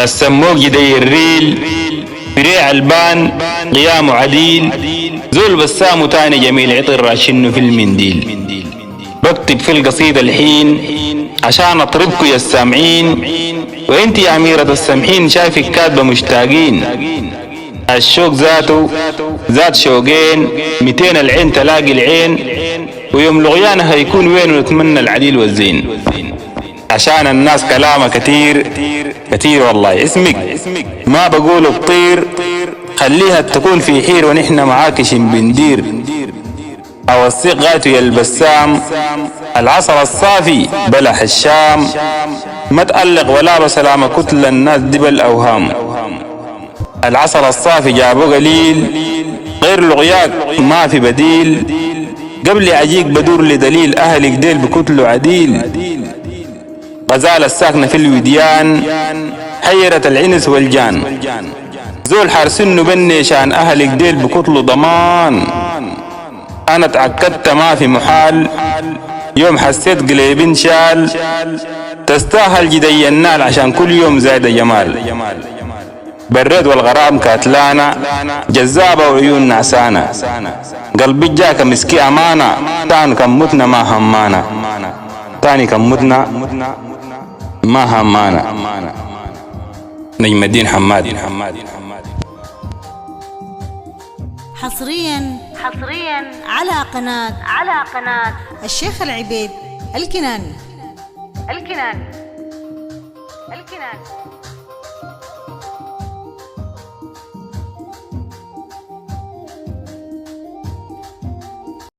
السموق جدي الريل بريع البان قيامه عديل زول بسام تاني جميل عطر راشنه في المنديل. بكتب في القصيدة الحين عشان اطربكوا يا السامعين، وانت يا أميرة السامحين شايفك كاتبة مشتاقين. الشوق ذاته ذات شوقين 200 العين تلاقي العين، ويوم لغيانها هيكون وين ونتمنى العديل والزين. عشان الناس كلامها كتير كتير والله اسمك ما بقول بطير، خليها تكون في حير ونحن معاكش بندير. اوثق غايته يا البسام العسل الصافي بلح الشام، ما تقلق ولا بسلامة كتل الناس دب الاوهام. العسل الصافي جابه قليل غير لغياك ما في بديل، قبل اجيك بدور لدليل اهلك ديل بكتله عديل. غزالة الساكنة في الوديان حيرة العنس والجان، زول حارسنه بني شان اهلك ديل بكتله ضمان. انا اتعكدت ما في محال يوم حسيت قليبين شال، تستاهل جدي النال عشان كل يوم زايد جمال. بريد والغرام كاتلانا جذابة وعيون نعسانة، قلبي جاك مسكي امانة تاني كم متنا ما همانا، تاني كم متنا ما همانا. نجم الدين حماد. حصريا على قناة الشيخ العبيد الكناني.